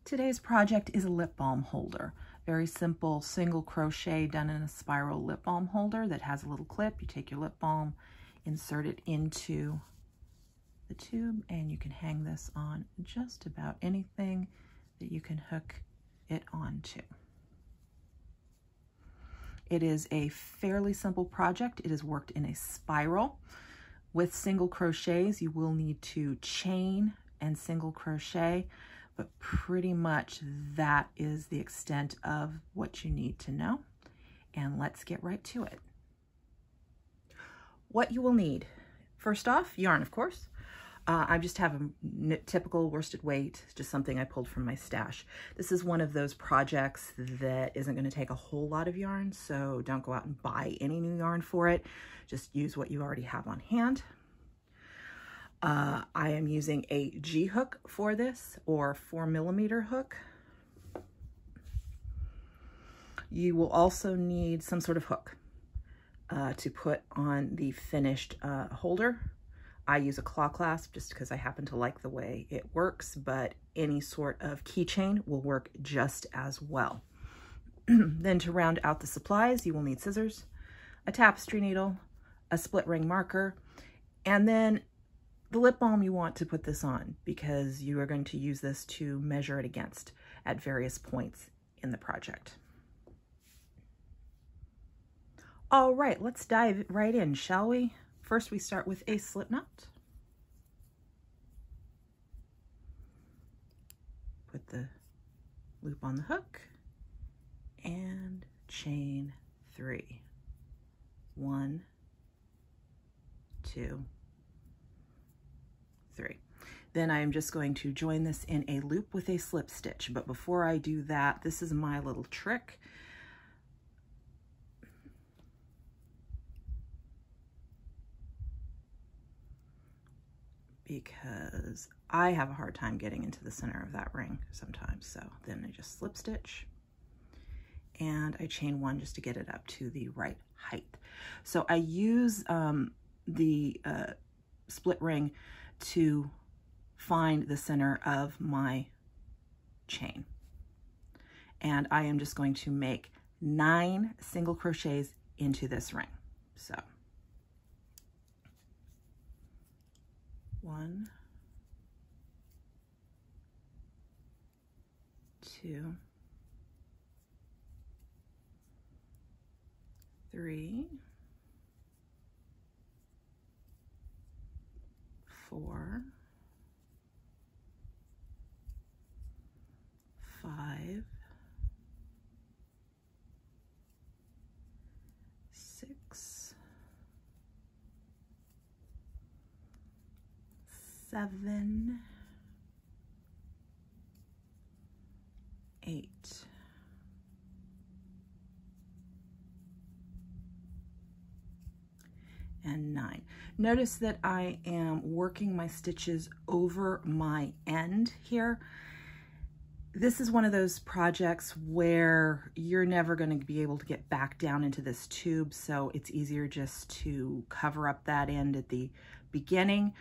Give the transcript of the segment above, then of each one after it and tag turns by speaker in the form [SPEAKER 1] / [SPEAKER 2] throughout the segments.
[SPEAKER 1] Today's project is a lip balm holder. Very simple single crochet done in a spiral lip balm holder that has a little clip. You take your lip balm, insert it into the tube, and you can hang this on just about anything that you can hook it onto. It is a fairly simple project. It is worked in a spiral. With single crochets, you will need to chain and single crochet, but pretty much that is the extent of what you need to know. And let's get right to it. What you will need, first off, yarn, of course. I just have a typical worsted weight, just something I pulled from my stash. This is one of those projects that isn't going to take a whole lot of yarn, so don't go out and buy any new yarn for it. Just use what you already have on hand. I am using a G hook for this, or 4mm hook. You will also need some sort of hook to put on the finished holder. I use a claw clasp just because I happen to like the way it works, but any sort of keychain will work just as well. Then to round out the supplies, you will need scissors, a tapestry needle, a split ring marker, and then the lip balm you want to put this on because you are going to use this to measure it against at various points in the project. All right, let's dive right in, shall we? First, we start with a slip knot. Put the loop on the hook and chain 3. 1, 2, 3. Then I am just going to join this in a loop with a slip stitch. But before I do that, this is my little trick. Because I have a hard time getting into the center of that ring sometimes. So then I just slip stitch and I chain 1 just to get it up to the right height. So I use the split ring to find the center of my chain. And I am just going to make 9 single crochets into this ring. So 1, 2, 3, 4, 5, 6, 7, 8, and 9. Notice that I am working my stitches over my end here. This is one of those projects where you're never going to be able to get back down into this tube, so it's easier just to cover up that end at the beginning.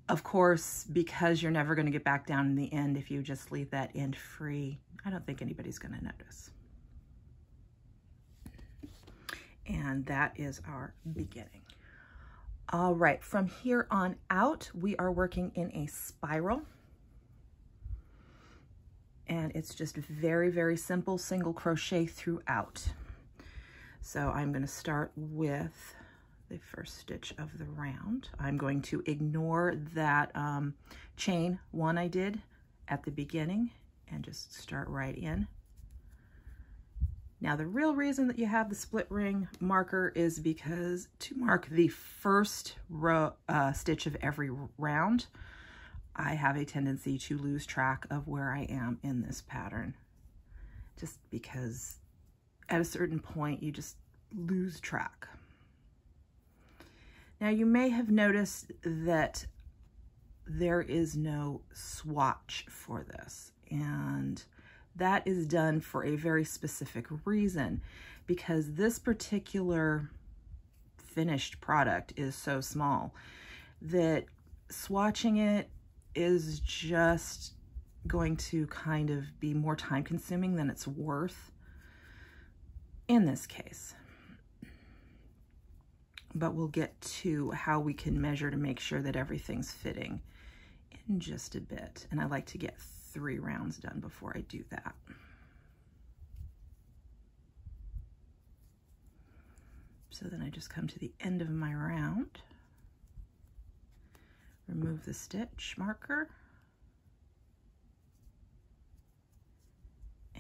[SPEAKER 1] Of course, because you're never going to get back down in the end, if you just leave that end free, I don't think anybody's going to notice. And that is our beginning. All right, from here on out, we are working in a spiral. And it's just very, very simple single crochet throughout. So I'm going to start with the first stitch of the round. I'm going to ignore that chain 1 I did at the beginning and just start right in. Now the real reason that you have the split ring marker is because to mark the first row stitch of every round, I have a tendency to lose track of where I am in this pattern, just because at a certain point you just lose track. Now you may have noticed that there is no swatch for this, and that is done for a very specific reason, because this particular finished product is so small that swatching it is just going to kind of be more time consuming than it's worth in this case. But we'll get to how we can measure to make sure that everything's fitting in just a bit. And I like to get 3 rounds done before I do that. So then I just come to the end of my round, remove the stitch marker,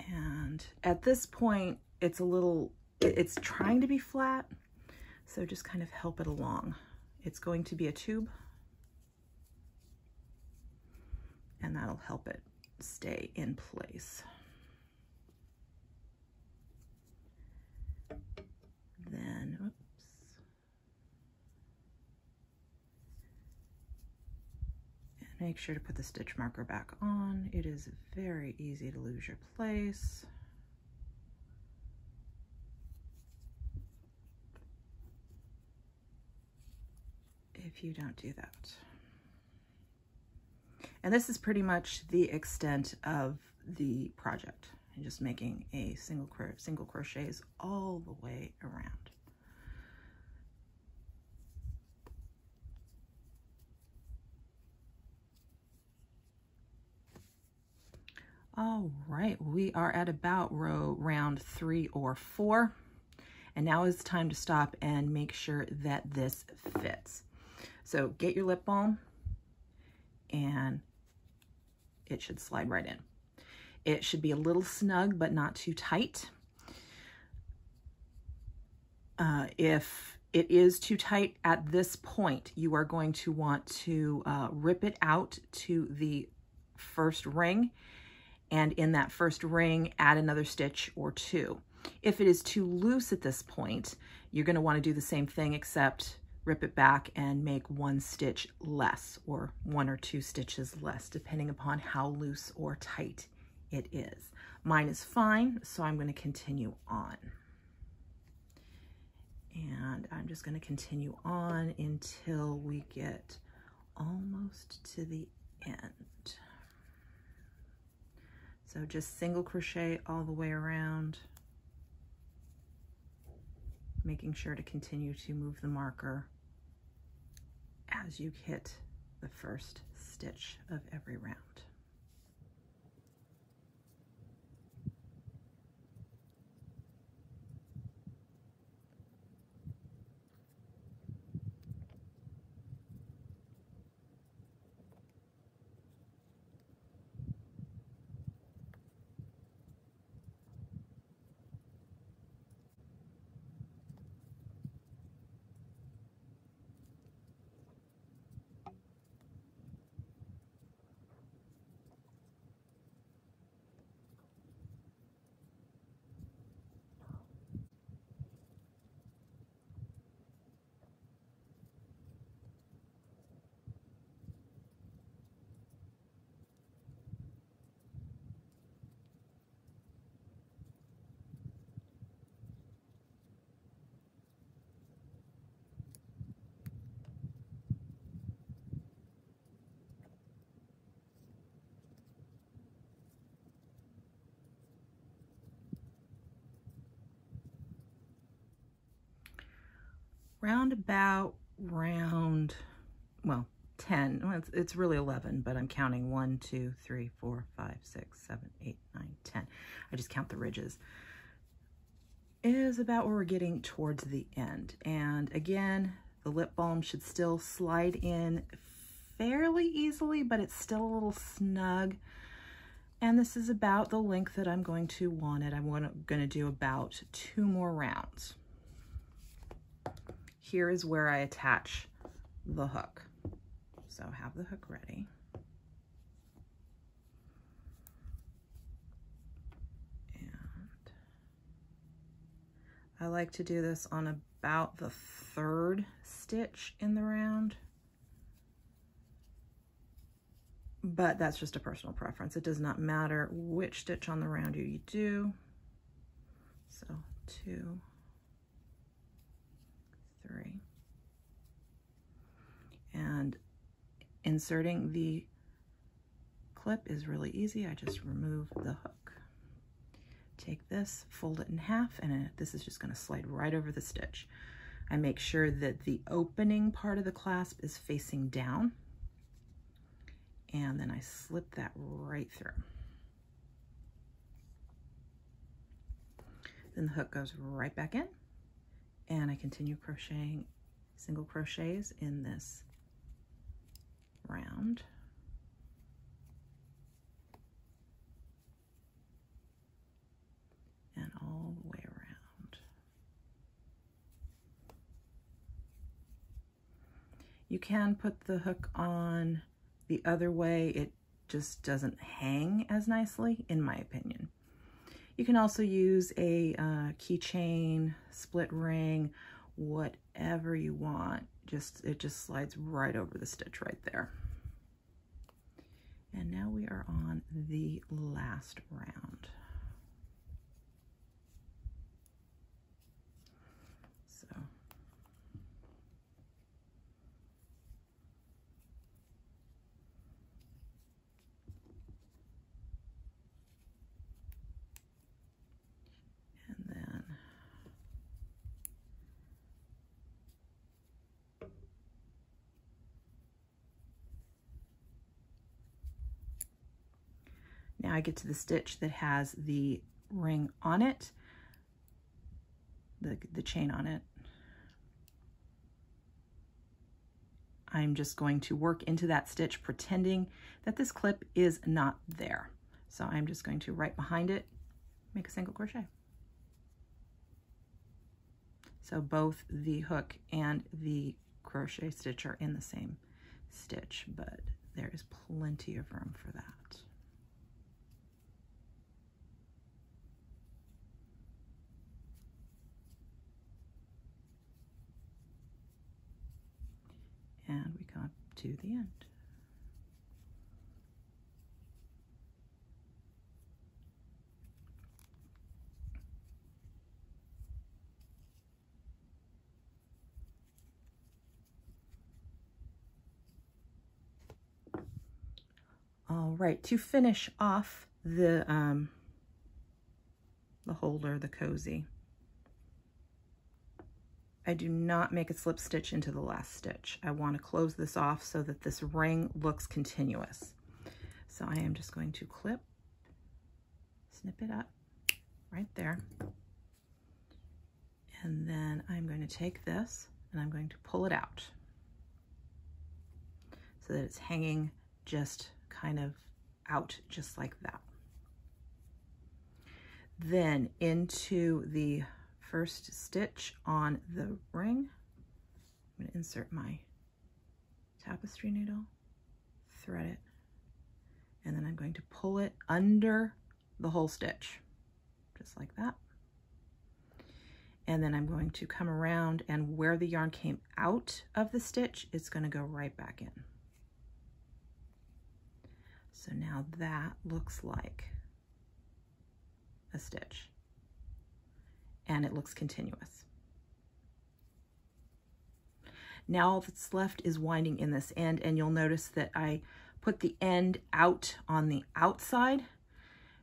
[SPEAKER 1] and at this point it's it's trying to be flat, so just kind of help it along. It's going to be a tube, and that'll help it stay in place. Then, oops. And make sure to put the stitch marker back on. It is very easy to lose your place. If you don't do that. And this is pretty much the extent of the project. And just making a single crochets all the way around. All right, we are at about round 3 or 4. And now it's time to stop and make sure that this fits. So get your lip balm, and it should slide right in. It should be a little snug, but not too tight. If it is too tight at this point, you are going to want to rip it out to the first ring, and in that first ring, add another stitch or 2. If it is too loose at this point, you're going to want to do the same thing, except rip it back and make 1 stitch less, or 1 or 2 stitches less, depending upon how loose or tight it is. Mine is fine, so I'm going to continue on. And I'm just going to continue on until we get almost to the end. So just single crochet all the way around, making sure to continue to move the marker as you hit the first stitch of every round. Round about well, 10, well, it's really 11, but I'm counting 1, 2, 3, 4, 5, 6, 7, 8, 9, 10. I just count the ridges. Is about where we're getting towards the end. And again, the lip balm should still slide in fairly easily, but it's still a little snug. And this is about the length that I'm going to want it. I'm going to do about 2 more rounds. Here is where I attach the hook. So have the hook ready. And I like to do this on about the 3rd stitch in the round. But that's just a personal preference. It does not matter which stitch on the round you do. So 2, 3. And inserting the clip is really easy. I just remove the hook. Take this, fold it in half, and this is just going to slide right over the stitch. I make sure that the opening part of the clasp is facing down, and then I slip that right through. Then the hook goes right back in, and I continue crocheting single crochets in this round. And all the way around. You can put the hook on the other way. It just doesn't hang as nicely, in my opinion. You can also use a keychain, split ring, whatever you want. It just slides right over the stitch right there. And now we are on the last round. Now I get to the stitch that has the ring on it, the chain on it. I'm just going to work into that stitch pretending that this clip is not there. So I'm just going to right behind it, make a single crochet. So both the hook and the crochet stitch are in the same stitch, but there is plenty of room for that. And we come up to the end. All right, to finish off the holder, the cozy, I do not make a slip stitch into the last stitch. I want to close this off so that this ring looks continuous. So I am just going to clip, snip it up right there. And then I'm going to take this and I'm going to pull it out so that it's hanging just kind of out just like that. Then into the first stitch on the ring, I'm going to insert my tapestry needle, thread it, and then I'm going to pull it under the whole stitch, just like that. And then I'm going to come around, and where the yarn came out of the stitch, it's going to go right back in. So now that looks like a stitch, and it looks continuous. Now all that's left is winding in this end, and you'll notice that I put the end out on the outside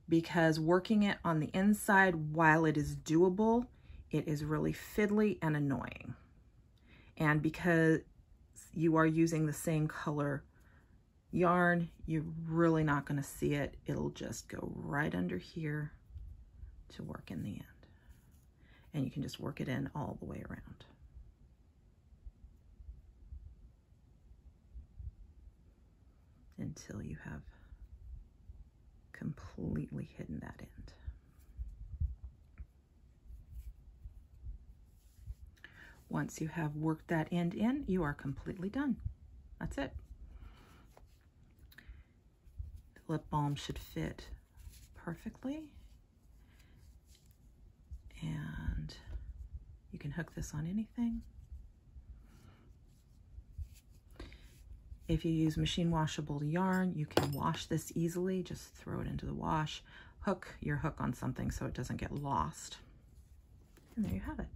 [SPEAKER 1] because working it on the inside, while it is doable, it is really fiddly and annoying. And because you are using the same color yarn, you're really not going to see it. It'll just go right under here to work in the end. And you can just work it in all the way around. Until you have completely hidden that end. Once you have worked that end in, you are completely done. That's it. The lip balm should fit perfectly. And you can hook this on anything. If you use machine washable yarn, you can wash this easily. Just throw it into the wash. Hook your hook on something so it doesn't get lost. And there you have it.